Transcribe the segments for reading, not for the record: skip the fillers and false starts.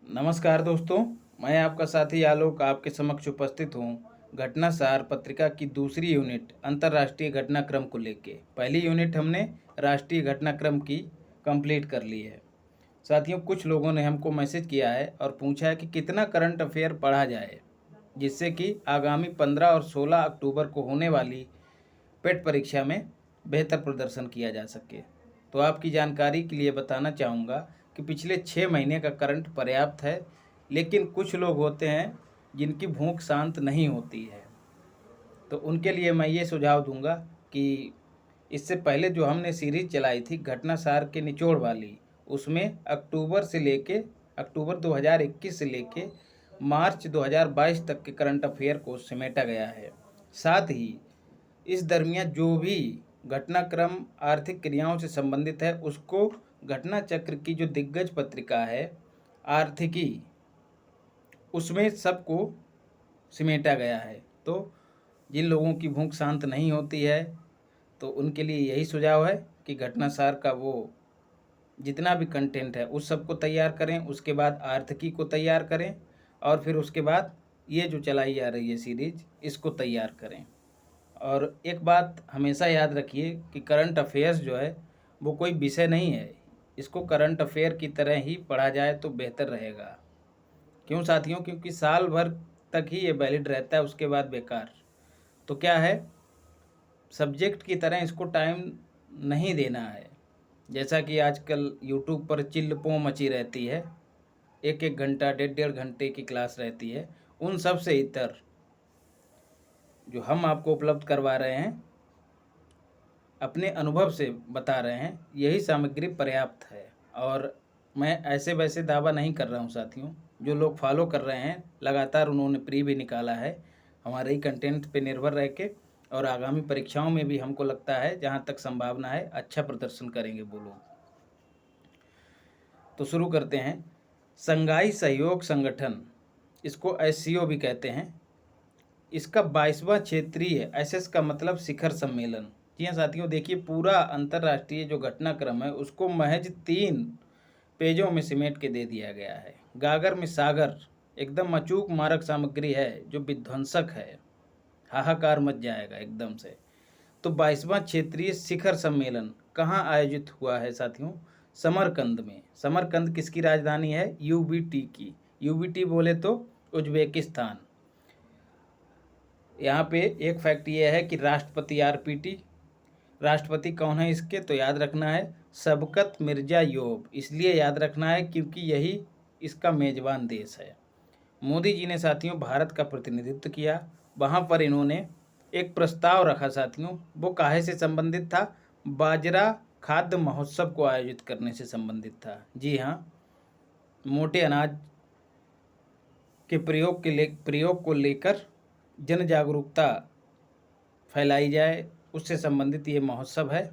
नमस्कार दोस्तों, मैं आपका साथी आलोक आपके समक्ष उपस्थित हूँ घटना सार पत्रिका की दूसरी यूनिट अंतर्राष्ट्रीय घटनाक्रम को लेके। पहली यूनिट हमने राष्ट्रीय घटनाक्रम की कंप्लीट कर ली है। साथियों, कुछ लोगों ने हमको मैसेज किया है और पूछा है कि कितना करंट अफेयर पढ़ा जाए जिससे कि आगामी 15 और 16 अक्टूबर को होने वाली पेट परीक्षा में बेहतर प्रदर्शन किया जा सके। तो आपकी जानकारी के लिए बताना चाहूँगा कि पिछले 6 महीने का करंट पर्याप्त है, लेकिन कुछ लोग होते हैं जिनकी भूख शांत नहीं होती है। तो उनके लिए मैं ये सुझाव दूंगा कि इससे पहले जो हमने सीरीज चलाई थी घटनासार के निचोड़ वाली, उसमें अक्टूबर 2021 से लेके मार्च 2022 तक के करंट अफेयर को समेटा गया है। साथ ही इस दरमियान जो भी घटनाक्रम आर्थिक क्रियाओं से संबंधित है उसको घटना चक्र की जो दिग्गज पत्रिका है आर्थिकी, उसमें सबको सिमेटा गया है। तो जिन लोगों की भूख शांत नहीं होती है तो उनके लिए यही सुझाव है कि घटनासार का वो जितना भी कंटेंट है उस सबको तैयार करें, उसके बाद आर्थिकी को तैयार करें और फिर उसके बाद ये जो चलाई जा रही है सीरीज इसको तैयार करें। और एक बात हमेशा याद रखिए कि करंट अफेयर्स जो है वो कोई विषय नहीं है, इसको करंट अफेयर की तरह ही पढ़ा जाए तो बेहतर रहेगा। क्यों साथियों? क्योंकि साल भर तक ही ये वैलिड रहता है, उसके बाद बेकार। तो क्या है, सब्जेक्ट की तरह इसको टाइम नहीं देना है। जैसा कि आजकल यूट्यूब पर चिल्ल पों मची रहती है, एक एक घंटा 1.5 घंटे की क्लास रहती है, उन सब से इतर जो हम आपको उपलब्ध करवा रहे हैं, अपने अनुभव से बता रहे हैं, यही सामग्री पर्याप्त है। और मैं ऐसे वैसे दावा नहीं कर रहा हूं साथियों। जो लोग फॉलो कर रहे हैं लगातार, उन्होंने प्री भी निकाला है हमारे ही कंटेंट पे निर्भर रह के, और आगामी परीक्षाओं में भी हमको लगता है जहां तक संभावना है अच्छा प्रदर्शन करेंगे वो लोग। तो शुरू करते हैं। संघाई सहयोग संगठन, इसको एससीओ भी कहते हैं, इसका 22वां क्षेत्रीय एसएस का मतलब शिखर सम्मेलन। जी हाँ साथियों, देखिए पूरा अंतर्राष्ट्रीय जो घटनाक्रम है उसको महज 3 पेजों में सिमेट के दे दिया गया है। गागर में सागर, एकदम अचूक मारक सामग्री है जो विध्वंसक है, हाहाकार मच जाएगा एकदम से। तो 22वां क्षेत्रीय शिखर सम्मेलन कहाँ आयोजित हुआ है साथियों? समरकंद में। समरकंद किसकी राजधानी है? यूबीटी की। यूबीटी बोले तो उज्बेकिस्तान। यहाँ पे एक फैक्ट ये है कि राष्ट्रपति आरपीटी, राष्ट्रपति कौन है इसके? तो याद रखना है शबकत मिर्ज़ायोव। इसलिए याद रखना है क्योंकि यही इसका मेज़बान देश है। मोदी जी ने साथियों भारत का प्रतिनिधित्व किया, वहाँ पर इन्होंने एक प्रस्ताव रखा साथियों, वो काहे से संबंधित था? बाजरा खाद्य महोत्सव को आयोजित करने से संबंधित था। जी हाँ, मोटे अनाज के प्रयोग को लेकर जन जागरूकता फैलाई जाए, उससे संबंधित ये महोत्सव है,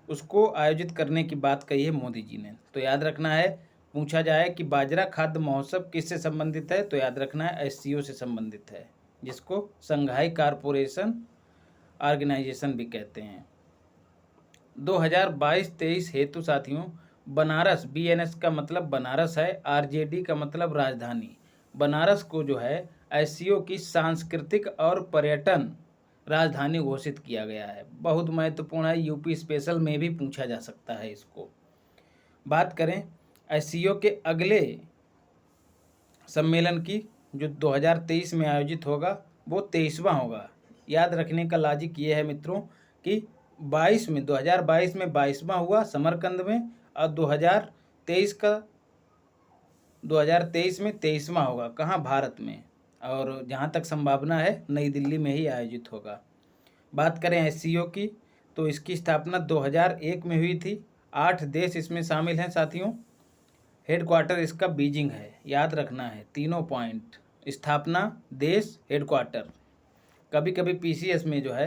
उसको आयोजित करने की बात कही है मोदी जी ने। तो याद रखना है, पूछा जाए कि बाजरा खाद्य महोत्सव किससे संबंधित है, तो याद रखना है एससीओ से संबंधित है, जिसको संघाई कारपोरेशन ऑर्गेनाइजेशन भी कहते हैं। 2022-23 हेतु साथियों बनारस, बीएनएस का मतलब बनारस है, आरजेडी का मतलब राजधानी, बनारस को जो है एससीओ की सांस्कृतिक और पर्यटन राजधानी घोषित किया गया है। बहुत महत्वपूर्ण है, यूपी स्पेशल में भी पूछा जा सकता है इसको। बात करें एससीओ के अगले सम्मेलन की, जो 2023 में आयोजित होगा, वो 23वां होगा। याद रखने का लॉजिक ये है मित्रों कि 2022 में 22वां हुआ समरकंद में, और 2023 में 23वां होगा। कहाँ? भारत में। और जहाँ तक संभावना है नई दिल्ली में ही आयोजित होगा। बात करें एससीओ की, तो इसकी स्थापना 2001 में हुई थी। 8 देश इसमें शामिल हैं साथियों। हेडक्वार्टर इसका बीजिंग है, याद रखना है तीनों पॉइंट: स्थापना, देश, हेडक्वार्टर। कभी कभी पीसीएस में जो है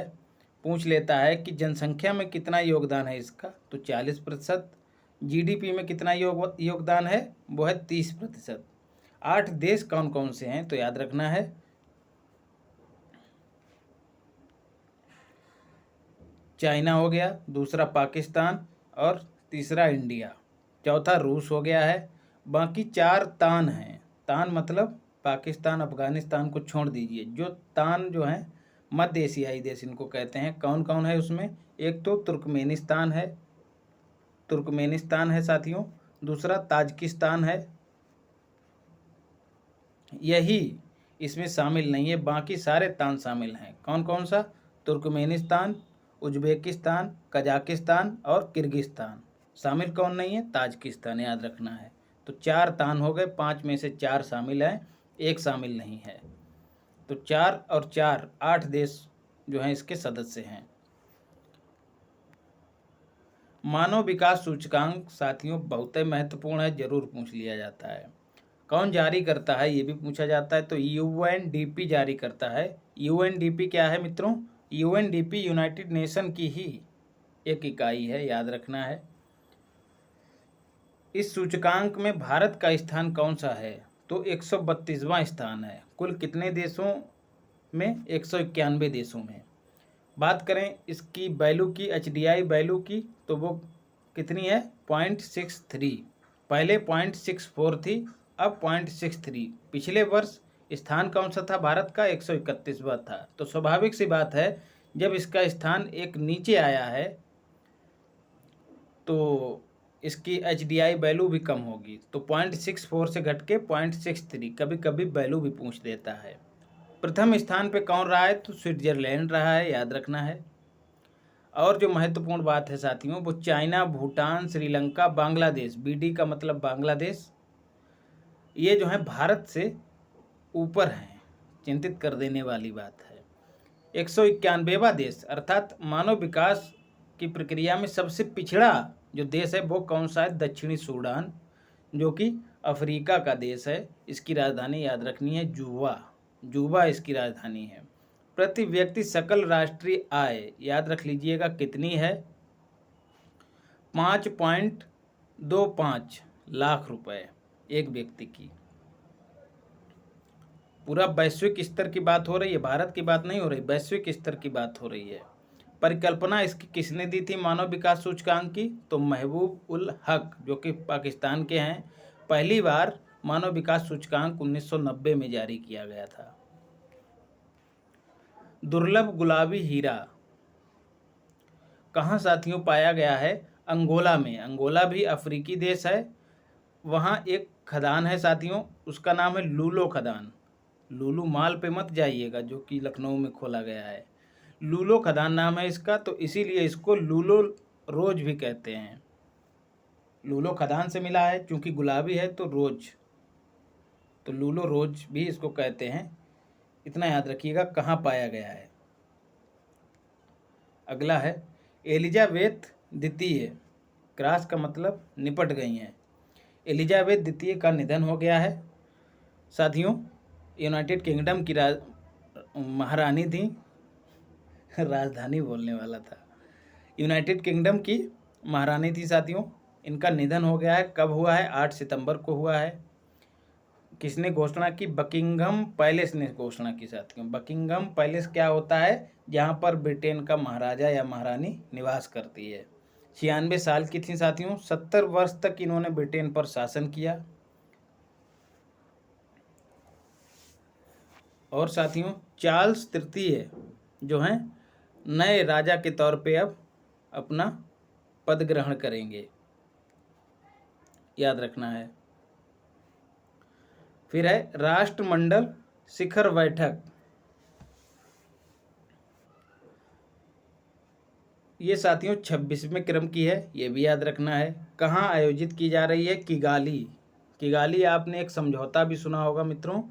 पूछ लेता है कि जनसंख्या में कितना योगदान है इसका, तो 40%। जीडीपी में कितना योगदान है, वो है 30%। 8 देश कौन कौन से हैं, तो याद रखना है चाइना हो गया, दूसरा पाकिस्तान और तीसरा इंडिया, चौथा रूस हो गया है। बाकी 4 तान हैं, तान मतलब पाकिस्तान अफगानिस्तान को छोड़ दीजिए, जो तान जो है मध्य एशियाई देश इनको कहते हैं। कौन कौन है उसमें? एक तो तुर्कमेनिस्तान है साथियों, दूसरा ताजिकिस्तान है, यही इसमें शामिल नहीं है, बाकी सारे तान शामिल हैं। कौन कौन सा? तुर्कमेनिस्तान, उज्बेकिस्तान, कजाकिस्तान और किर्गिस्तान। शामिल कौन नहीं है? ताजिकिस्तान, याद रखना है। तो 4 तान हो गए, 5 में से 4 शामिल हैं, 1 शामिल नहीं है। तो 4 और 4 8 देश जो हैं इसके सदस्य हैं। मानव विकास सूचकांक साथियों बहुत ही महत्वपूर्ण है, जरूर पूछ लिया जाता है। कौन जारी करता है, ये भी पूछा जाता है। तो यूएनडीपी जारी करता है। यूएनडीपी क्या है मित्रों? यूएनडीपी यूनाइटेड नेशन की ही एक इकाई है, याद रखना है। इस सूचकांक में भारत का स्थान कौन सा है? तो 132वां स्थान है। कुल कितने देशों में? 191 देशों में। बात करें इसकी वैल्यू की, एचडीआई वैल्यू की, तो वो कितनी है? 0.63। पहले 0.64 थी, अब 0.63। पिछले वर्ष स्थान कौन सा था भारत का? 131वां था। तो स्वाभाविक सी बात है, जब इसका स्थान एक नीचे आया है तो इसकी एचडीआई वैल्यू भी कम होगी। तो 0.64 से घट के 0.63, कभी कभी वैल्यू भी पूछ देता है। प्रथम स्थान पे कौन रहा है? तो स्विट्जरलैंड रहा है, याद रखना है। और जो महत्वपूर्ण बात है साथियों, वो चाइना, भूटान, श्रीलंका, बांग्लादेश, बीडी का मतलब बांग्लादेश, ये जो है भारत से ऊपर हैं। चिंतित कर देने वाली बात है। 191वां देश अर्थात मानव विकास की प्रक्रिया में सबसे पिछड़ा जो देश है वो कौन सा है? दक्षिणी सूडान, जो कि अफ्रीका का देश है। इसकी राजधानी याद रखनी है जूबा। जूबा इसकी राजधानी है। प्रति व्यक्ति सकल राष्ट्रीय आय याद रख लीजिएगा कितनी है? 5.25 लाख रुपए एक व्यक्ति की। पूरा वैश्विक स्तर की बात हो रही है, भारत की बात नहीं हो रही, वैश्विक स्तर की बात हो रही है। परिकल्पना इसकी किसने दी थी मानव विकास सूचकांक की? तो महबूब उल हक, जो कि पाकिस्तान के हैं। पहली बार मानव विकास सूचकांक 1990 में जारी किया गया था। दुर्लभ गुलाबी हीरा कहाँ साथियों पाया गया है? अंगोला में। अंगोला भी अफ्रीकी देश है। वहाँ एक खदान है साथियों, उसका नाम है लूलो खदान। लूलू माल पे मत जाइएगा, जो कि लखनऊ में खोला गया है। लूलो खदान नाम है इसका, तो इसीलिए इसको लूलो रोज भी कहते हैं। लूलो खदान से मिला है, क्योंकि गुलाबी है तो रोज, तो लूलो रोज भी इसको कहते हैं। इतना याद रखिएगा कहाँ पाया गया है। अगला है एलिजाबेथ द्वितीय। क्रॉस का मतलब निपट गई हैं। एलिजाबेथ द्वितीय का निधन हो गया है साथियों। यूनाइटेड किंगडम की महारानी थी, राजधानी बोलने वाला था। यूनाइटेड किंगडम की महारानी थी साथियों। इनका निधन हो गया है। कब हुआ है? 8 सितंबर को हुआ है। किसने घोषणा की? बकिंघम पैलेस ने घोषणा की साथियों। बकिंघम पैलेस क्या होता है? जहाँ पर ब्रिटेन का महाराजा या महारानी निवास करती है। 96 साल की थी साथियों। 70 वर्ष तक इन्होंने ब्रिटेन पर शासन किया। और साथियों चार्ल्स तृतीय जो हैं नए राजा के तौर पे अब अपना पद ग्रहण करेंगे, याद रखना है। फिर है राष्ट्रमंडल शिखर बैठक। ये साथियों 26वें क्रम की है, ये भी याद रखना है। कहाँ आयोजित की जा रही है? किगाली। किगाली आपने एक समझौता भी सुना होगा मित्रों।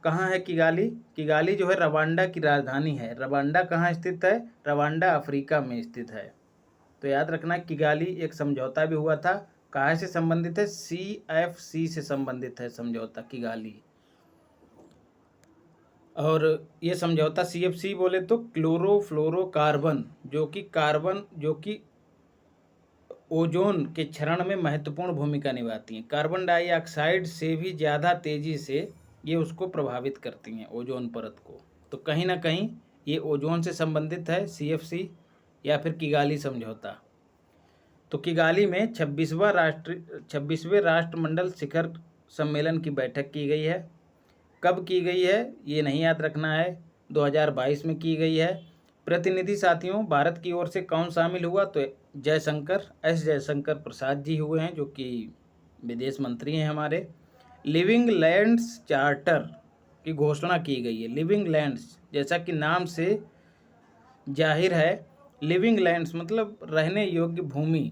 कहाँ है किगाली? किगाली जो है रवांडा की राजधानी है। रवांडा कहाँ स्थित है? रवांडा अफ्रीका में स्थित है। तो याद रखना किगाली एक समझौता भी हुआ था। कहाँ से संबंधित है? CFC से संबंधित है समझौता किगाली। और ये समझौता CFC बोले तो क्लोरोफ्लोरोकार्बन, जो कि ओजोन के क्षरण में महत्वपूर्ण भूमिका निभाती हैं। कार्बन डाइऑक्साइड से भी ज़्यादा तेज़ी से ये उसको प्रभावित करती हैं, ओजोन परत को। तो कहीं ना कहीं ये ओजोन से संबंधित है CFC या फिर किगाली समझौता। तो किगाली में 26वें राष्ट्रमंडल शिखर सम्मेलन की बैठक की गई है। कब की गई है ये नहीं याद रखना है, 2022 में की गई है। प्रतिनिधि साथियों, भारत की ओर से कौन शामिल हुआ, तो एस जयशंकर प्रसाद जी हुए हैं, जो कि विदेश मंत्री हैं हमारे। लिविंग लैंड्स चार्टर की घोषणा की गई है। लिविंग लैंड्स, जैसा कि नाम से जाहिर है, लिविंग लैंड्स मतलब रहने योग्य भूमि,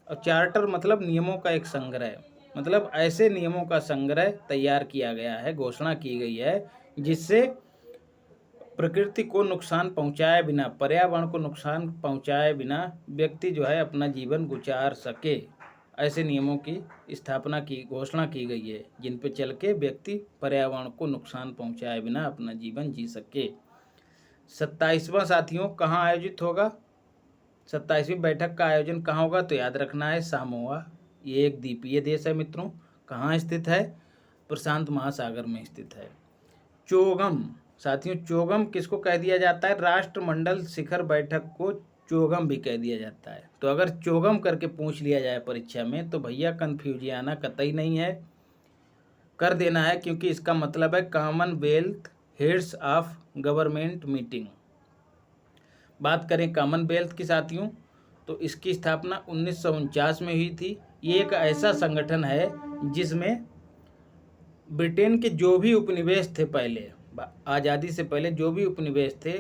और चार्टर मतलब नियमों का एक संग्रह, मतलब ऐसे नियमों का संग्रह तैयार किया गया है, घोषणा की गई है, जिससे प्रकृति को नुकसान पहुंचाए बिना, पर्यावरण को नुकसान पहुंचाए बिना व्यक्ति जो है अपना जीवन गुजार सके। ऐसे नियमों की स्थापना की घोषणा की गई है, जिन पर चल के व्यक्ति पर्यावरण को नुकसान पहुंचाए बिना अपना जीवन जी सके। 27वां साथियों कहाँ आयोजित होगा? 27वीं बैठक का आयोजन कहाँ होगा, तो याद रखना है सामोआ। ये एक द्वीपीय देश है मित्रों। कहाँ स्थित है? प्रशांत महासागर में स्थित है। चोगम साथियों, चोगम किसको कह दिया जाता है? राष्ट्रमंडल शिखर बैठक को चोगम भी कह दिया जाता है। तो अगर चोगम करके पूछ लिया जाए परीक्षा में, तो भैया कन्फ्यूजियाना कतई नहीं है, कर देना है, क्योंकि इसका मतलब है Commonwealth heads of government meeting. बात करें कॉमनवेल्थ की साथियों, तो इसकी स्थापना 1949 में हुई थी। ये एक ऐसा संगठन है जिसमें ब्रिटेन के जो भी उपनिवेश थे पहले, आज़ादी से पहले जो भी उपनिवेश थे,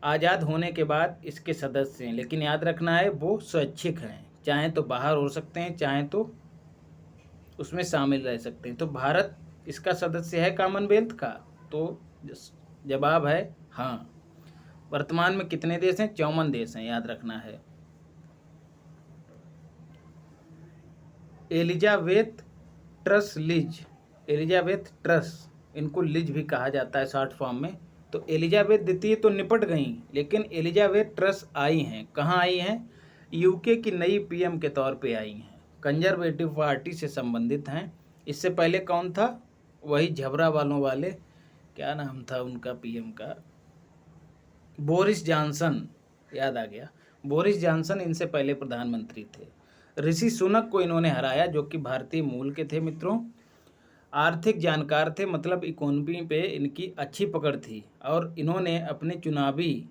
आज़ाद होने के बाद इसके सदस्य हैं, लेकिन याद रखना है वो स्वैच्छिक हैं, चाहे तो बाहर हो सकते हैं, चाहे तो उसमें शामिल रह सकते हैं। तो भारत इसका सदस्य है कॉमनवेल्थ का, तो जवाब है हाँ। वर्तमान में कितने देश हैं? 54 देश हैं, याद रखना है। Elizabeth Truss Liz, Elizabeth Truss, इनको लिज भी कहा जाता है शॉर्ट फॉर्म में। तो एलिजाबेथ द्वितीय तो निपट गई, लेकिन एलिजाबेथ ट्रस आई हैं। कहाँ आई हैं? यूके की नई पीएम के तौर पे आई हैं, कंजर्वेटिव पार्टी से संबंधित हैं। इससे पहले कौन था? वही झबरा वालों वाले, क्या नाम था उनका पीएम का? बोरिस जॉनसन, याद आ गया, बोरिस जॉनसन इनसे पहले प्रधानमंत्री थे। ऋषि सुनक को इन्होंने हराया, जो कि भारतीय मूल के थे मित्रों। आर्थिक जानकार थे, मतलब इकोनॉमी पे इनकी अच्छी पकड़ थी, और इन्होंने अपने चुनावी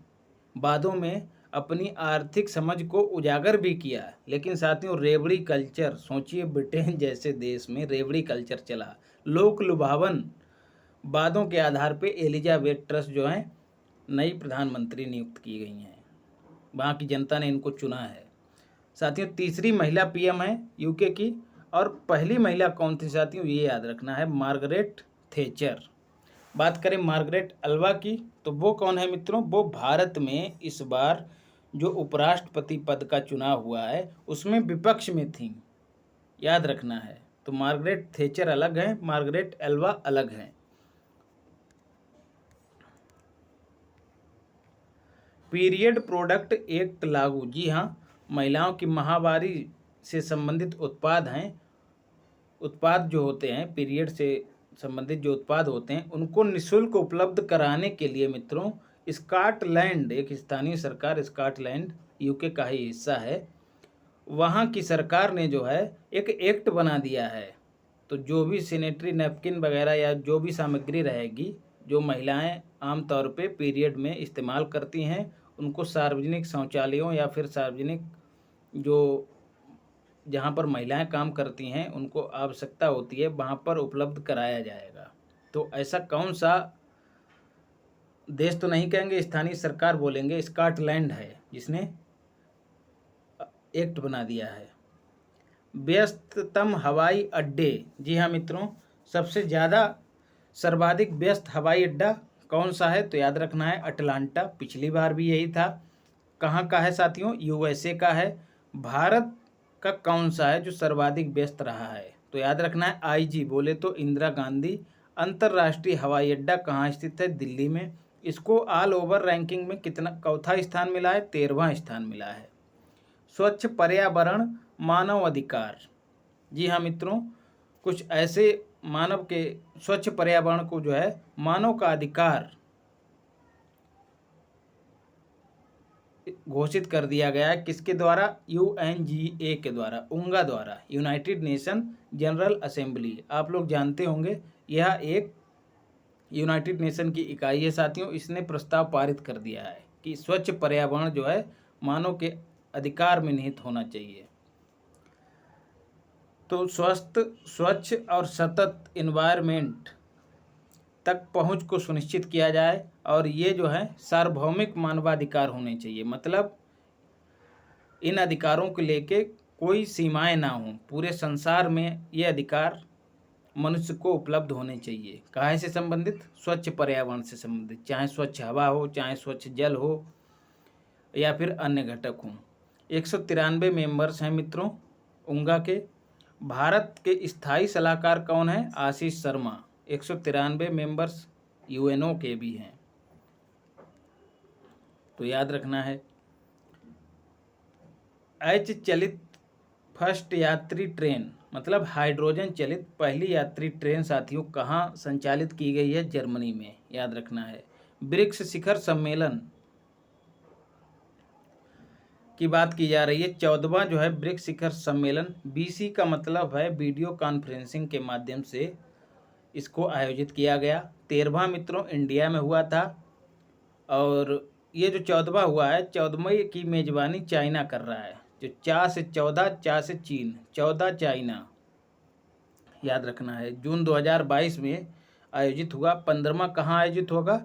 वादों में अपनी आर्थिक समझ को उजागर भी किया। लेकिन साथियों, रेवड़ी कल्चर, सोचिए ब्रिटेन जैसे देश में रेवड़ी कल्चर चला। लोक लुभावन वादों के आधार पे एलिजाबेथ ट्रस जो हैं नई प्रधानमंत्री नियुक्त की गई हैं। वहाँ की जनता ने इनको चुना है। साथियों, तीसरी महिला पीएम है यूके की, और पहली महिला कौन थी साथियों, ये याद रखना है, मार्गरेट थैचर। बात करें मार्गरेट अल्वा की, तो वो कौन है मित्रों? वो भारत में इस बार जो उपराष्ट्रपति पद का चुनाव हुआ है उसमें विपक्ष में थी, याद रखना है। तो मार्गरेट थैचर अलग है, मार्गरेट अल्वा अलग है। पीरियड प्रोडक्ट एक्ट लागू, जी हाँ, महिलाओं की माहवारी से संबंधित उत्पाद हैं, उत्पाद जो होते हैं पीरियड से संबंधित जो उत्पाद होते हैं उनको निःशुल्क उपलब्ध कराने के लिए मित्रों, स्कॉटलैंड, एक स्थानीय सरकार, स्कॉटलैंड यूके का ही हिस्सा है, वहाँ की सरकार ने जो है एक एक्ट बना दिया है। तो जो भी सैनिटरी नैपकिन वगैरह या जो भी सामग्री रहेगी जो महिलाएं आमतौर पे पीरियड में इस्तेमाल करती हैं, उनको सार्वजनिक शौचालयों या फिर सार्वजनिक जो जहाँ पर महिलाएं काम करती हैं उनको आवश्यकता होती है, वहाँ पर उपलब्ध कराया जाएगा। तो ऐसा कौन सा देश तो नहीं कहेंगे, स्थानीय सरकार बोलेंगे, स्कॉटलैंड है जिसने एक्ट बना दिया है। व्यस्ततम हवाई अड्डे, जी हाँ मित्रों, सबसे ज़्यादा सर्वाधिक व्यस्त हवाई अड्डा कौन सा है? तो याद रखना है अटलांटा, पिछली बार भी यही था। कहाँ का है साथियों? यूएसए का है। भारत का कौन सा है जो सर्वाधिक व्यस्त रहा है? तो याद रखना है आईजी, बोले तो इंदिरा गांधी अंतर्राष्ट्रीय हवाई अड्डा कहाँ स्थित है? दिल्ली में। इसको ऑल ओवर रैंकिंग में कितना चौथा स्थान मिला है? 13वां स्थान मिला है। स्वच्छ पर्यावरण मानव अधिकार, जी हाँ मित्रों, कुछ ऐसे मानव के स्वच्छ पर्यावरण को जो है मानव का अधिकार घोषित कर दिया गया है किसके द्वारा? UNGA के द्वारा, उंगा द्वारा, यूनाइटेड नेशन जनरल असेंबली। आप लोग जानते होंगे यह एक यूनाइटेड नेशन की इकाई है साथियों। इसने प्रस्ताव पारित कर दिया है कि स्वच्छ पर्यावरण जो है मानव के अधिकार में निहित होना चाहिए। तो स्वच्छ और सतत इन्वायरमेंट तक पहुंच को सुनिश्चित किया जाए और ये जो है सार्वभौमिक मानवाधिकार होने चाहिए। मतलब इन अधिकारों को लेके कोई सीमाएं ना हों, पूरे संसार में ये अधिकार मनुष्य को उपलब्ध होने चाहिए। काहे से संबंधित? स्वच्छ पर्यावरण से संबंधित, चाहे स्वच्छ हवा हो, चाहे स्वच्छ जल हो या फिर अन्य घटक हों। 193 मेंबर्स हैं मित्रों उंगा के। भारत के स्थायी सलाहकार कौन है? आशीष शर्मा। 193 मेंबर्स UNO के भी हैं, तो याद रखना है। एच चलित फर्स्ट यात्री ट्रेन, मतलब हाइड्रोजन चलित पहली यात्री ट्रेन साथियों कहाँ संचालित की गई है? जर्मनी में, याद रखना है। ब्रिक्स शिखर सम्मेलन की बात की जा रही है। 14वां जो है ब्रिक्स शिखर सम्मेलन, BC का मतलब है वीडियो कॉन्फ्रेंसिंग के माध्यम से इसको आयोजित किया गया। 13वां मित्रों इंडिया में हुआ था और ये जो 14वां हुआ है, 14वें की मेजबानी चाइना कर रहा है। जो 4 से 14, 4 से चीन, 14 चाइना, याद रखना है। जून 2022 में आयोजित हुआ। 15वां कहाँ आयोजित होगा?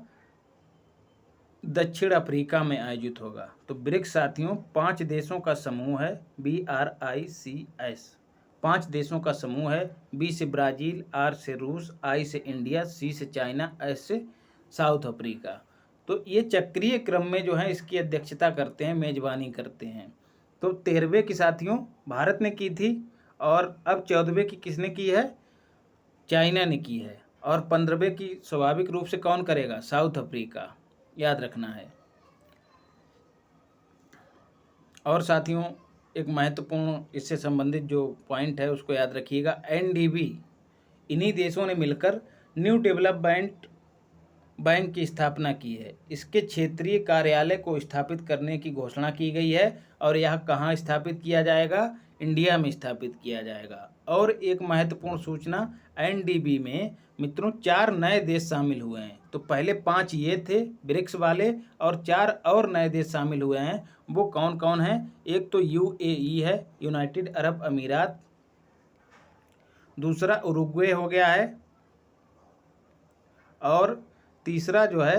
दक्षिण अफ्रीका में आयोजित होगा। तो ब्रिक्स साथियों 5 देशों का समूह है, BRICS। 5 देशों का समूह है। B से ब्राज़ील, R से रूस, I से इंडिया, C से चाइना, S से साउथ अफ्रीका। तो ये चक्रीय क्रम में जो है इसकी अध्यक्षता करते हैं, मेजबानी करते हैं। तो 13वें की साथियों भारत ने की थी और अब 14वें की किसने की है? चाइना ने की है। और 15वें की स्वाभाविक रूप से कौन करेगा? साउथ अफ्रीका, याद रखना है। और साथियों एक महत्वपूर्ण इससे संबंधित जो पॉइंट है उसको याद रखिएगा। NDB, इन्हीं देशों ने मिलकर न्यू डेवलपमेंट बैंक की स्थापना की है। इसके क्षेत्रीय कार्यालय को स्थापित करने की घोषणा की गई है और यह कहाँ स्थापित किया जाएगा? इंडिया में स्थापित किया जाएगा। और एक महत्वपूर्ण सूचना, NDB में मित्रों 4 नए देश शामिल हुए हैं। तो पहले 5 ये थे ब्रिक्स वाले और 4 और नए देश शामिल हुए हैं। वो कौन कौन हैं? एक तो UAE है, यूनाइटेड अरब अमीरात। दूसरा उरुग्वे हो गया है और तीसरा जो है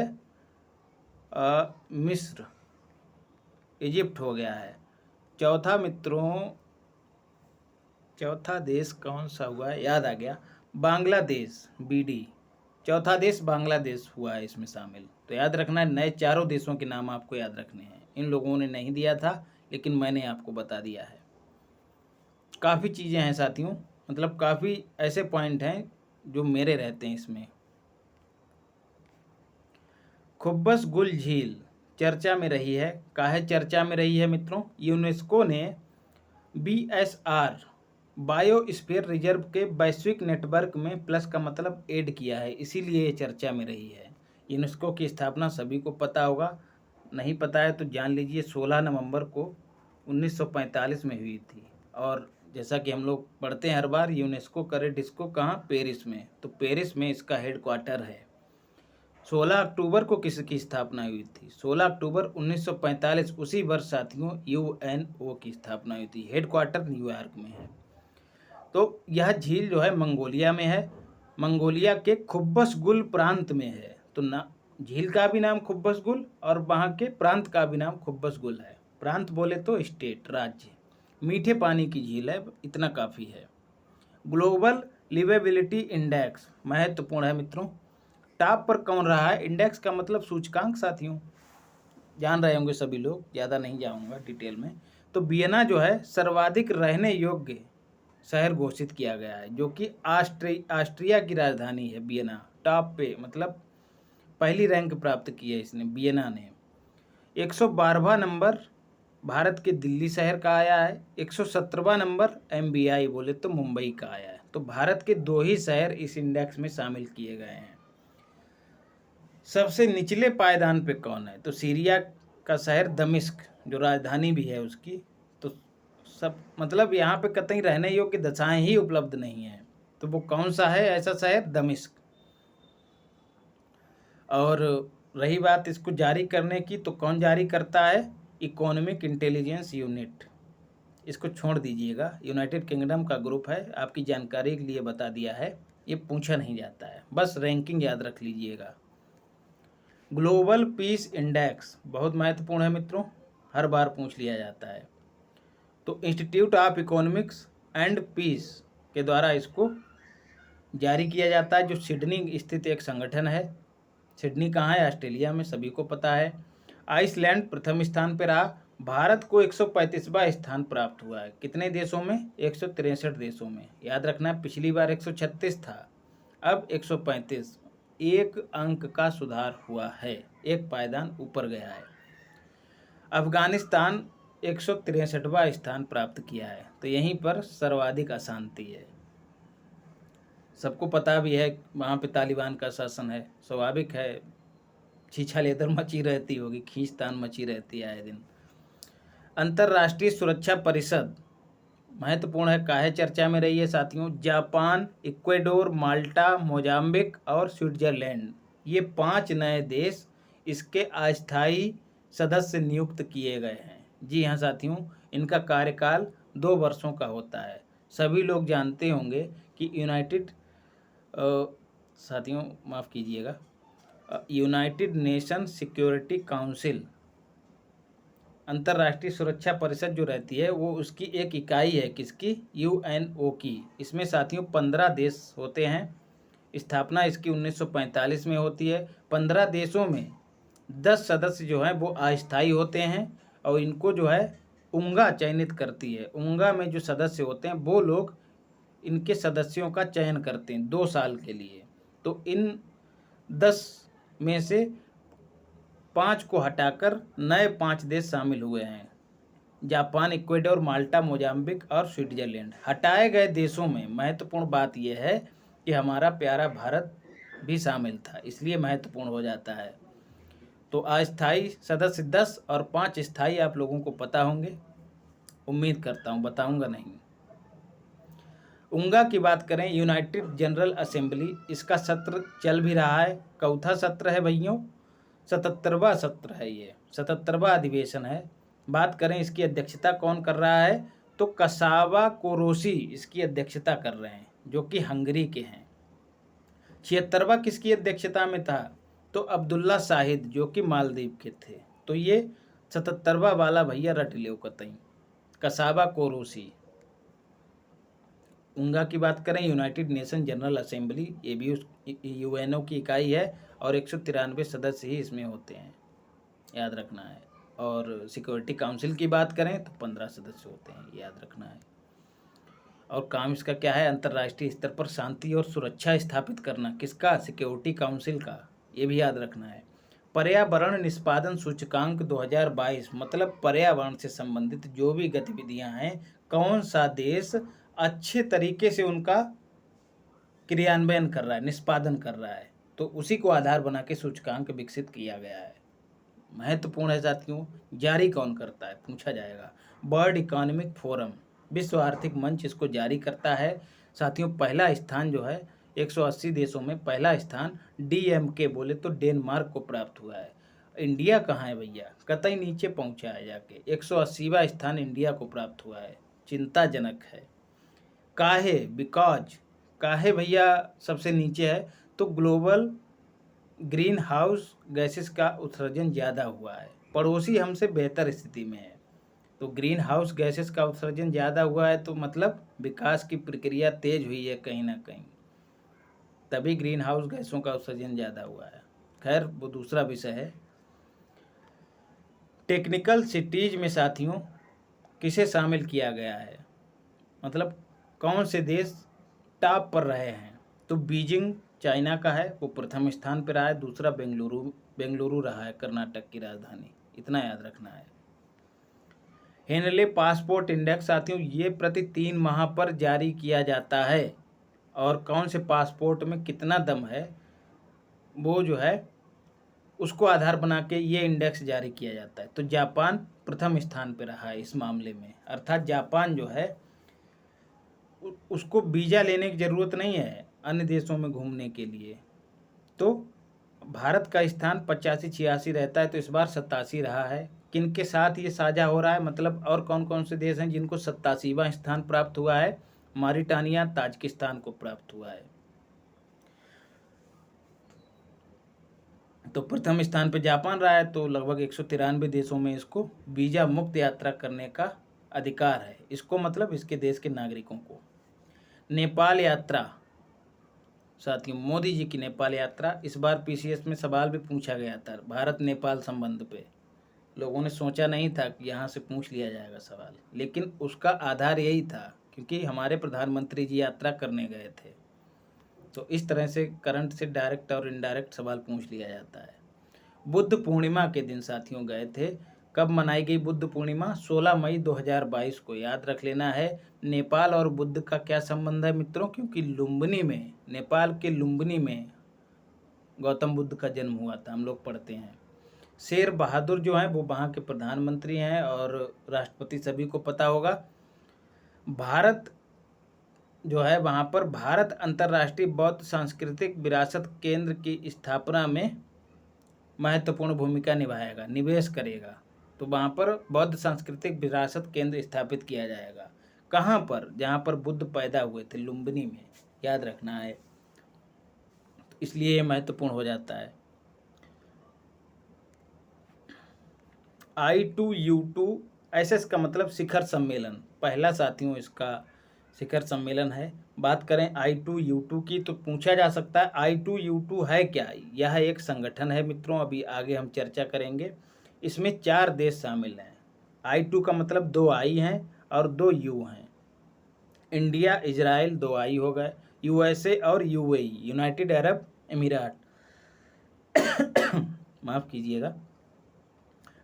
मिस्र, इजिप्ट हो गया है। चौथा मित्रों, चौथा देश कौन सा हुआ है? याद आ गया, बांग्लादेश, BD। चौथा देश बांग्लादेश हुआ है इसमें शामिल। तो याद रखना है, नए 4 देशों के नाम आपको याद रखने हैं। इन लोगों ने नहीं दिया था लेकिन मैंने आपको बता दिया है। काफ़ी चीज़ें हैं साथियों, मतलब काफ़ी ऐसे पॉइंट हैं जो मेरे रहते हैं इसमें। खुब्बस गुल झील चर्चा में रही है। काहे चर्चा में रही है मित्रों? यूनेस्को ने BSR बायोस्फीयर रिजर्व के वैश्विक नेटवर्क में प्लस का मतलब ऐड किया है, इसीलिए ये चर्चा में रही है। यूनेस्को की स्थापना सभी को पता होगा, नहीं पता है तो जान लीजिए 16 नवंबर को 1945 में हुई थी। और जैसा कि हम लोग पढ़ते हैं हर बार, यूनेस्को करे डिस्को कहाँ? पेरिस में। तो पेरिस में इसका हेडक्वार्टर है। 16 अक्टूबर को किसकी स्थापना हुई थी? 16 अक्टूबर 1945, उसी वर्ष साथियों UNO की स्थापना हुई थी। हेडक्वार्टर न्यूयॉर्क में है। तो यह झील जो है मंगोलिया में है, मंगोलिया के खुब्बस गुल प्रांत में है। तो ना झील का भी नाम खुब्बस गुल और वहाँ के प्रांत का भी नाम खुब्बस गुल है। प्रांत बोले तो स्टेट, राज्य। मीठे पानी की झील है, इतना काफ़ी है। ग्लोबल लिवेबिलिटी इंडेक्स महत्वपूर्ण है मित्रों। टॉप पर कौन रहा है? इंडेक्स का मतलब सूचकांक साथियों, जान रहे होंगे सभी लोग, ज़्यादा नहीं जाऊंगा डिटेल में। तो वियना जो है सर्वाधिक रहने योग्य शहर घोषित किया गया है, जो कि ऑस्ट्रिया की राजधानी है। वियना टॉप पे, मतलब पहली रैंक प्राप्त की है इसने, वियना ने। 112वां नंबर भारत के दिल्ली शहर का आया है। 117वां नंबर MBI बोले तो मुंबई का आया है। तो भारत के 2 ही शहर इस इंडेक्स में शामिल किए गए हैं। सबसे निचले पायदान पे कौन है? तो सीरिया का शहर दमिश्क जो राजधानी भी है उसकी, तो सब मतलब यहाँ पे कतई रहने योग्य दशाएं ही उपलब्ध नहीं हैं। तो वो कौन सा है ऐसा शहर? दमिश्क। और रही बात इसको जारी करने की, तो कौन जारी करता है? Economic intelligence unit. इसको छोड़ दीजिएगा, यूनाइटेड किंगडम का ग्रुप है, आपकी जानकारी के लिए बता दिया है, ये पूछा नहीं जाता है, बस रैंकिंग याद रख लीजिएगा। ग्लोबल पीस इंडेक्स बहुत महत्वपूर्ण है मित्रों, हर बार पूछ लिया जाता है। तो institute of economics and peace के द्वारा इसको जारी किया जाता है, जो सिडनी स्थित एक संगठन है। सिडनी कहाँ है? ऑस्ट्रेलिया में, सभी को पता है। आइसलैंड प्रथम स्थान पर रहा। भारत को 135वां स्थान प्राप्त हुआ है। कितने देशों में? 163 देशों में। याद रखना, पिछली बार 136 था, अब 135। एक अंक का सुधार हुआ है, एक पायदान ऊपर गया है। अफगानिस्तान 163वां स्थान प्राप्त किया है, तो यहीं पर सर्वाधिक अशांति है। सबको पता भी है वहाँ पे तालिबान का शासन है, स्वाभाविक है, छीछा लेदर मची रहती होगी, खींचतान मची रहती है आए दिन। अंतर्राष्ट्रीय सुरक्षा परिषद महत्वपूर्ण है, काहे चर्चा में रही है साथियों? जापान, इक्वेडोर, माल्टा, मोजाम्बिक और स्विट्जरलैंड, ये 5 नए देश इसके अस्थायी सदस्य नियुक्त किए गए हैं। जी हाँ साथियों, इनका कार्यकाल 2 वर्षों का होता है। सभी लोग जानते होंगे कि साथियों माफ़ कीजिएगा, यूनाइटेड नेशन सिक्योरिटी काउंसिल, अंतर्राष्ट्रीय सुरक्षा परिषद जो रहती है, वो उसकी एक इकाई है, किसकी? यूएनओ की। इसमें साथियों 15 देश होते हैं। स्थापना इसकी 1945 में होती है। 15 देशों में 10 सदस्य जो हैं वो अस्थायी होते हैं, और इनको जो है उंगा चयनित करती है। उंगा में जो सदस्य होते हैं वो लोग इनके सदस्यों का चयन करते हैं 2 साल के लिए। तो इन 10 में से 5 को हटाकर नए 5 देश शामिल हुए हैं, जापान, इक्वेडोर, माल्टा, मोजाम्बिक और स्विट्जरलैंड। हटाए गए देशों में महत्वपूर्ण बात यह है कि हमारा प्यारा भारत भी शामिल था, इसलिए महत्वपूर्ण हो जाता है। तो अस्थायी सदस्य 10 और 5 स्थायी आप लोगों को पता होंगे, उम्मीद करता हूँ, बताऊंगा नहीं। उंगा की बात करें, यूनाइटेड जनरल असेंबली, इसका सत्र चल भी रहा है। चौथा सत्र है भैयों, 77वां सत्र है, ये 77वां अधिवेशन है। बात करें इसकी अध्यक्षता कौन कर रहा है, तो कसावा कोरोसी इसकी अध्यक्षता कर रहे हैं, जो कि हंगरी के हैं। 76वां किसकी अध्यक्षता में था, तो अब्दुल्ला शाहिद, जो कि मालदीव के थे। तो ये 77वां वाला भैया रट लो कतई, कसावा कोरोसी। उंगा की बात करें, यूनाइटेड नेशन जनरल असेंबली, ये भी उस यूएनओ की इकाई है, और 193 सदस्य ही इसमें होते हैं, याद रखना है। और सिक्योरिटी काउंसिल की बात करें तो 15 सदस्य होते हैं, याद रखना है। और काम इसका क्या है? अंतर्राष्ट्रीय स्तर पर शांति और सुरक्षा स्थापित करना। किसका? सिक्योरिटी काउंसिल का, ये भी याद रखना है। पर्यावरण निष्पादन सूचकांक 2022, मतलब पर्यावरण से संबंधित जो भी गतिविधियां हैं, कौन सा देश अच्छे तरीके से उनका क्रियान्वयन कर रहा है, निष्पादन कर रहा है, तो उसी को आधार बना के सूचकांक विकसित किया गया है। महत्वपूर्ण है साथियों। जारी कौन करता है, पूछा जाएगा। वर्ल्ड इकोनॉमिक फोरम, विश्व आर्थिक मंच इसको जारी करता है। साथियों पहला स्थान जो है 180 देशों में पहला स्थान डीएमके बोले तो डेनमार्क को प्राप्त हुआ है। इंडिया कहाँ है भैया? कतई नीचे पहुँचा है जाके, 180वां स्थान इंडिया को प्राप्त हुआ है, चिंताजनक है। काहे? बिकॉज काहे भैया सबसे नीचे है, तो ग्लोबल ग्रीन हाउस गैसेस का उत्सर्जन ज़्यादा हुआ है, पड़ोसी हमसे बेहतर स्थिति में है। तो ग्रीन हाउस गैसेस का उत्सर्जन ज़्यादा हुआ है, तो मतलब विकास की प्रक्रिया तेज हुई है कहीं ना कहीं, तभी ग्रीन हाउस गैसों का उत्सर्जन ज़्यादा हुआ है। खैर वो दूसरा विषय है। टेक्निकल सिटीज में साथियों किसे शामिल किया गया है, मतलब कौन से देश टॉप पर रहे हैं, तो बीजिंग चाइना का है, वो प्रथम स्थान पर रहा है। दूसरा बेंगलुरु रहा है, कर्नाटक की राजधानी, इतना याद रखना है। हेनले पासपोर्ट इंडेक्स साथियों, ये प्रति 3 माह पर जारी किया जाता है, और कौन से पासपोर्ट में कितना दम है वो जो है उसको आधार बना के ये इंडेक्स जारी किया जाता है। तो जापान प्रथम स्थान पर रहा है इस मामले में, अर्थात जापान जो है उसको वीज़ा लेने की ज़रूरत नहीं है अन्य देशों में घूमने के लिए। तो भारत का स्थान 85-86 रहता है, तो इस बार 87 रहा है। किन के साथ ये साझा हो रहा है, मतलब और कौन कौन से देश हैं जिनको 87वां स्थान प्राप्त हुआ है? मारिटानिया, ताजिकिस्तान को प्राप्त हुआ है। तो प्रथम स्थान पे जापान रहा है, तो लगभग 193 देशों में इसको वीज़ा मुक्त यात्रा करने का अधिकार है। इसको मतलब इसके देश के नागरिकों को। नेपाल यात्रा, साथियों मोदी जी की नेपाल यात्रा, इस बार पीसीएस में सवाल भी पूछा गया था भारत नेपाल संबंध पे। लोगों ने सोचा नहीं था कि यहाँ से पूछ लिया जाएगा सवाल, लेकिन उसका आधार यही था क्योंकि हमारे प्रधानमंत्री जी यात्रा करने गए थे। तो इस तरह से करंट से डायरेक्ट और इनडायरेक्ट सवाल पूछ लिया जाता है। बुद्ध पूर्णिमा के दिन साथियों गए थे। कब मनाई गई बुद्ध पूर्णिमा? 16 मई 2022 को। याद रख लेना है। नेपाल और बुद्ध का क्या संबंध है मित्रों? क्योंकि लुम्बिनी में, नेपाल के लुम्बिनी में गौतम बुद्ध का जन्म हुआ था, हम लोग पढ़ते हैं। शेर बहादुर जो हैं वो वहाँ के प्रधानमंत्री हैं और राष्ट्रपति, सभी को पता होगा। भारत जो है वहाँ पर भारत अंतर्राष्ट्रीय बौद्ध सांस्कृतिक विरासत केंद्र की स्थापना में महत्वपूर्ण भूमिका निभाएगा, निवेश करेगा। तो वहाँ पर बौद्ध सांस्कृतिक विरासत केंद्र स्थापित किया जाएगा। कहाँ पर? जहाँ पर बुद्ध पैदा हुए थे, लुम्बिनी में। याद रखना है, इसलिए ये महत्वपूर्ण हो जाता है। I2U2SS का मतलब शिखर सम्मेलन, पहला साथियों इसका शिखर सम्मेलन है। बात करें I2U2 की तो पूछा जा सकता है I2U2 है क्या? यह एक संगठन है मित्रों, अभी आगे हम चर्चा करेंगे। इसमें 4 देश शामिल हैं। I2 का मतलब 2 I हैं और 2 U हैं। इंडिया, इजराइल 2 I हो गए, USA और UAE, यूनाइटेड अरब अमीरात माफ़ कीजिएगा।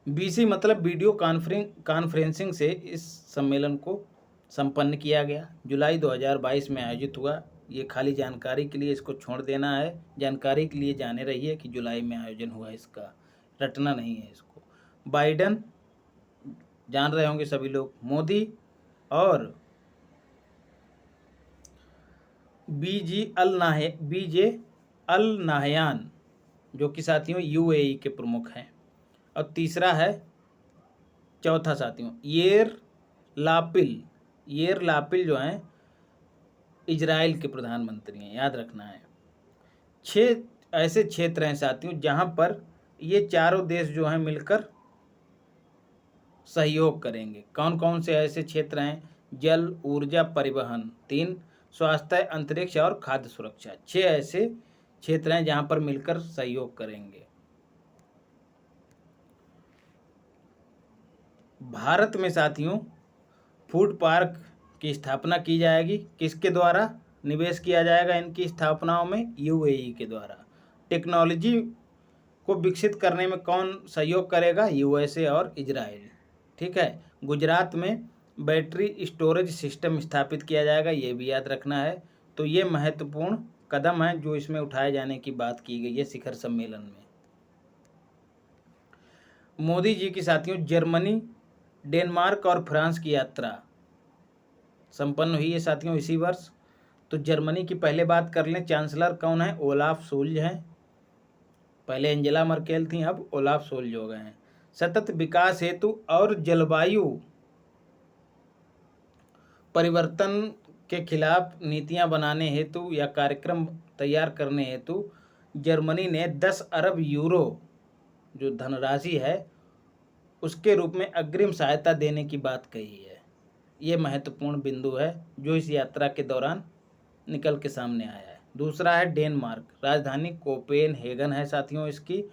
BC मतलब वीडियो कॉन्फ्रेंसिंग से इस सम्मेलन को संपन्न किया गया। जुलाई 2022 में आयोजित हुआ। ये खाली जानकारी के लिए इसको छोड़ देना है, जानकारी के लिए जाने रहिए कि जुलाई में आयोजन हुआ, इसका रटना नहीं है इसको। बाइडन जान रहे होंगे सभी लोग, मोदी और बीजे अल नाहयान जो कि साथियों UAE के प्रमुख हैं। और तीसरा है, चौथा साथियों येर लापिल जो हैं इजराइल के प्रधानमंत्री हैं। याद रखना है। 6 ऐसे क्षेत्र हैं साथियों जहां पर ये चारों देश जो हैं मिलकर सहयोग करेंगे। कौन कौन से ऐसे क्षेत्र हैं? जल, ऊर्जा, परिवहन 3, स्वास्थ्य, अंतरिक्ष और खाद्य सुरक्षा। 6 ऐसे क्षेत्र हैं जहां पर मिलकर सहयोग करेंगे। भारत में साथियों फूड पार्क की स्थापना की जाएगी। किसके द्वारा निवेश किया जाएगा इनकी स्थापनाओं में? UAE के द्वारा। टेक्नोलॉजी को विकसित करने में कौन सहयोग करेगा? USA और इजराइल। ठीक है। गुजरात में बैटरी स्टोरेज सिस्टम स्थापित किया जाएगा, ये भी याद रखना है। तो ये महत्वपूर्ण कदम है जो इसमें उठाए जाने की बात की गई है शिखर सम्मेलन में। मोदी जी की साथियों जर्मनी, डेनमार्क और फ्रांस की यात्रा संपन्न हुई है साथियों इसी वर्ष। तो जर्मनी की पहले बात कर लें, चांसलर कौन है? ओलाफ सोल्ज हैं। पहले एंजेला मर्केल थी, अब ओलाफ सोल्ज हो गए हैं। सतत विकास हेतु और जलवायु परिवर्तन के खिलाफ नीतियां बनाने हेतु या कार्यक्रम तैयार करने हेतु जर्मनी ने 10 अरब यूरो जो धनराशि है उसके रूप में अग्रिम सहायता देने की बात कही है। ये महत्वपूर्ण बिंदु है जो इस यात्रा के दौरान निकल के सामने आया है। दूसरा है डेनमार्क, राजधानी कोपेनहेगन है साथियों इसकी।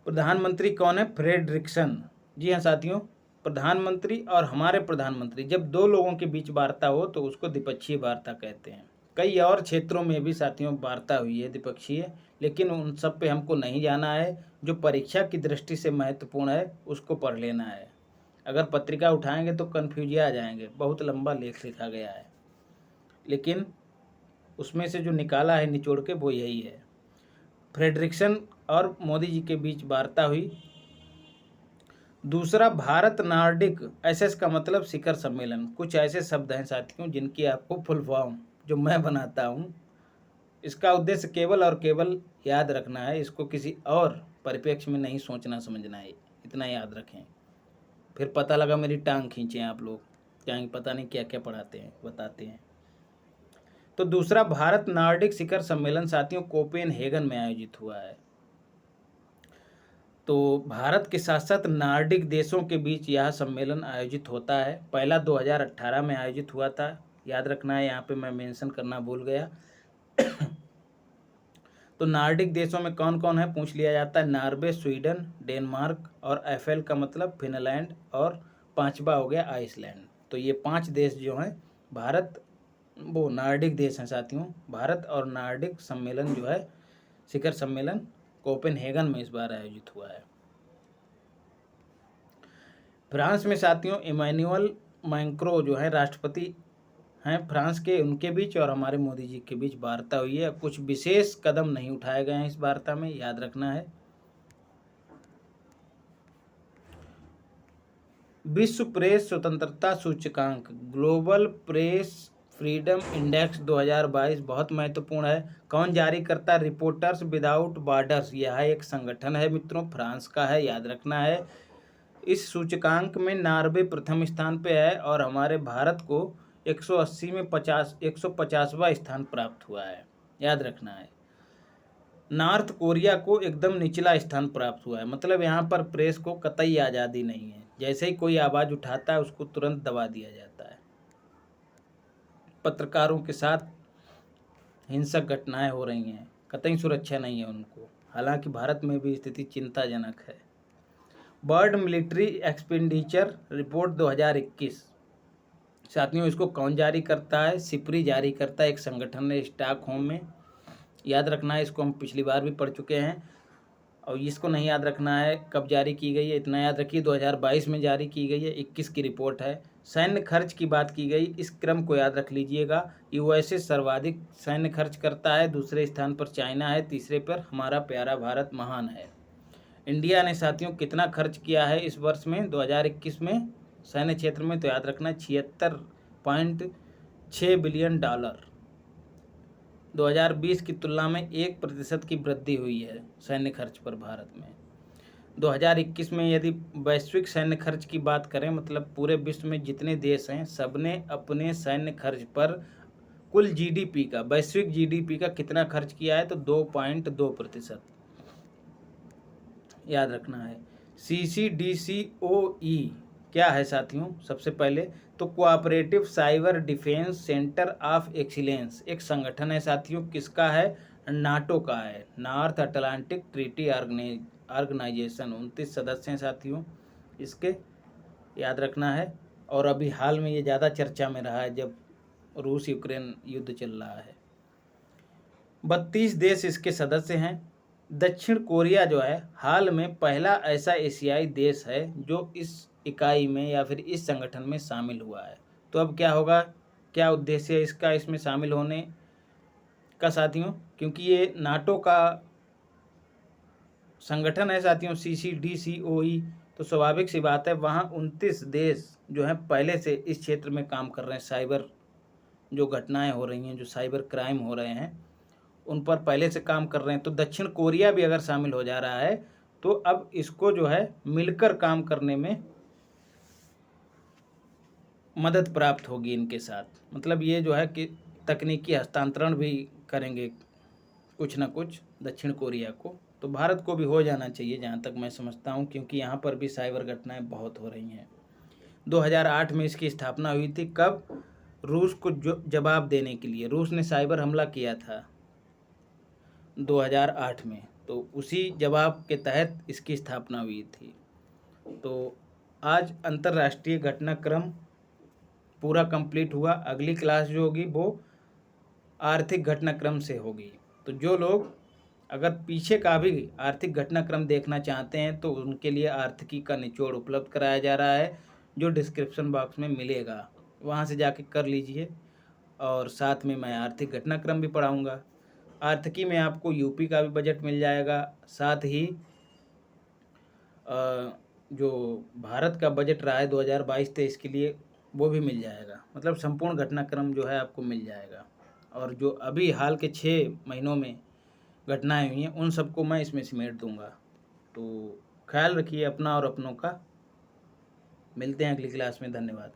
प्रधानमंत्री कौन है? फ्रेडरिक्सन। जी हाँ साथियों, प्रधानमंत्री और हमारे प्रधानमंत्री, जब 2 लोगों के बीच वार्ता हो तो उसको द्विपक्षीय वार्ता कहते हैं। कई और क्षेत्रों में भी साथियों वार्ता हुई है द्विपक्षीय, लेकिन उन सब पे हमको नहीं जाना है। जो परीक्षा की दृष्टि से महत्वपूर्ण है उसको पढ़ लेना है। अगर पत्रिका उठाएंगे तो कन्फ्यूजिया आ जाएंगे, बहुत लंबा लेख लिखा गया है, लेकिन उसमें से जो निकाला है निचोड़ के वो यही है। फ्रेडरिक्सन और मोदी जी के बीच वार्ता हुई। दूसरा, भारत नार्डिक एसएस का मतलब शिखर सम्मेलन। कुछ ऐसे शब्द हैं साथियों जिनकी आपको फुल फॉर्म जो मैं बनाता हूँ, इसका उद्देश्य केवल और केवल याद रखना है, इसको किसी और परिप्रेक्ष्य में नहीं सोचना समझना है, इतना याद रखें। फिर पता लगा मेरी टांग खींचे आप लोग, क्या पता नहीं क्या क्या पढ़ाते हैं बताते हैं। तो दूसरा, भारत नार्डिक शिखर सम्मेलन साथियों कोपेनहेगन में आयोजित हुआ है। तो भारत के साथ साथ नार्डिक देशों के बीच यह सम्मेलन आयोजित होता है। पहला 2018 में आयोजित हुआ था, याद रखना है, यहाँ पे मैं मेंशन करना भूल गया। तो नार्डिक देशों में कौन कौन है पूछ लिया जाता है। नॉर्वे, स्वीडन, डेनमार्क और एफएल का मतलब फिनलैंड, और पांचवा हो गया आइसलैंड। तो ये 5 देश जो हैं भारत वो नार्डिक देश हैं साथियों। भारत और नार्डिक सम्मेलन जो है शिखर सम्मेलन कोपेनहेगन में इस बार आयोजित हुआ है। फ्रांस में साथियों इमैनुअल मैक्रों जो है राष्ट्रपति हैं फ्रांस के, उनके बीच और हमारे मोदी जी के बीच वार्ता हुई है। कुछ विशेष कदम नहीं उठाए गए हैं इस वार्ता में, याद रखना है। विश्व प्रेस स्वतंत्रता सूचकांक ग्लोबल प्रेस फ्रीडम इंडेक्स 2022 बहुत महत्वपूर्ण है। कौन जारी करता है? रिपोर्टर्स विदाउट बॉर्डर्स, यह एक संगठन है मित्रों, फ्रांस का है, याद रखना है। इस सूचकांक में नॉर्वे प्रथम स्थान पे है और हमारे भारत को 180 में 150वां स्थान प्राप्त हुआ है, याद रखना है। नॉर्थ कोरिया को एकदम निचला स्थान प्राप्त हुआ है, मतलब यहाँ पर प्रेस को कतई आज़ादी नहीं है, जैसे ही कोई आवाज़ उठाता है उसको तुरंत दबा दिया जाता है। पत्रकारों के साथ हिंसक घटनाएं हो रही हैं, कतई सुरक्षा नहीं है उनको, हालांकि भारत में भी स्थिति चिंताजनक है। वर्ल्ड मिलिट्री एक्सपेंडिचर रिपोर्ट 2021 साथियों, इसको कौन जारी करता है? सिप्री जारी करता है, एक संगठन है स्टॉकहोम में, याद रखना है। इसको हम पिछली बार भी पढ़ चुके हैं और इसको नहीं याद रखना है कब जारी की गई है, इतना याद रखिए 2022 में जारी की गई है, 21 की रिपोर्ट है। सैन्य खर्च की बात की गई, इस क्रम को याद रख लीजिएगा। यूएसए सर्वाधिक सैन्य खर्च करता है, दूसरे स्थान पर चाइना है, तीसरे पर हमारा प्यारा भारत महान है। इंडिया ने साथियों कितना खर्च किया है इस वर्ष में 2021 में सैन्य क्षेत्र में? तो याद रखना 76.6 बिलियन डॉलर। 2020 की तुलना में 1% की वृद्धि हुई है सैन्य खर्च पर भारत में। 2021 में यदि वैश्विक सैन्य खर्च की बात करें, मतलब पूरे विश्व में जितने देश हैं सबने अपने सैन्य खर्च पर कुल जीडीपी का, वैश्विक जीडीपी का कितना खर्च किया है? तो 2.2%, याद रखना है। CCDCOE क्या है साथियों? सबसे पहले तो cooperative cyber defence centre of excellence एक संगठन है साथियों, किसका है? नाटो का है, नॉर्थ अटलांटिक ट्रीटी ऑर्गेनाइजेशन। 29 सदस्य हैं साथियों इसके, याद रखना है। और अभी हाल में ये ज़्यादा चर्चा में रहा है जब रूस यूक्रेन युद्ध चल रहा है। 32 देश इसके सदस्य हैं। दक्षिण कोरिया जो है हाल में पहला ऐसा एशियाई देश है जो इस इकाई में या फिर इस संगठन में शामिल हुआ है। तो अब क्या होगा, क्या उद्देश्य है इसका इसमें शामिल होने का साथियों? क्योंकि ये नाटो का संगठन है साथियों CCDCOE, तो स्वाभाविक सी बात है वहाँ 29 देश जो हैं पहले से इस क्षेत्र में काम कर रहे हैं। साइबर जो घटनाएं हो रही हैं, जो साइबर क्राइम हो रहे हैं, उन पर पहले से काम कर रहे हैं। तो दक्षिण कोरिया भी अगर शामिल हो जा रहा है तो अब इसको जो है मिलकर काम करने में मदद प्राप्त होगी इनके साथ। मतलब ये जो है कि तकनीकी हस्तांतरण भी करेंगे कुछ ना कुछ दक्षिण कोरिया को। तो भारत को भी हो जाना चाहिए जहाँ तक मैं समझता हूँ, क्योंकि यहाँ पर भी साइबर घटनाएं बहुत हो रही हैं। 2008 में इसकी स्थापना हुई थी, कब? रूस को जवाब देने के लिए। रूस ने साइबर हमला किया था 2008 में, तो उसी जवाब के तहत इसकी स्थापना हुई थी। तो आज अंतर्राष्ट्रीय घटनाक्रम पूरा कंप्लीट हुआ। अगली क्लास जो होगी वो आर्थिक घटनाक्रम से होगी। तो जो लोग अगर पीछे का भी आर्थिक घटनाक्रम देखना चाहते हैं तो उनके लिए आर्थिकी का निचोड़ उपलब्ध कराया जा रहा है, जो डिस्क्रिप्शन बॉक्स में मिलेगा, वहाँ से जाके कर लीजिए। और साथ में मैं आर्थिक घटनाक्रम भी पढ़ाऊँगा। आर्थिकी में आपको यूपी का भी बजट मिल जाएगा, साथ ही जो भारत का बजट रहा है 2022-23 के लिए वो भी मिल जाएगा। मतलब संपूर्ण घटनाक्रम जो है आपको मिल जाएगा, और जो अभी हाल के 6 महीनों में घटनाएं हुई हैं उन सबको मैं इसमें समेट दूंगा। तो ख्याल रखिए अपना और अपनों का। मिलते हैं अगली क्लास में। धन्यवाद।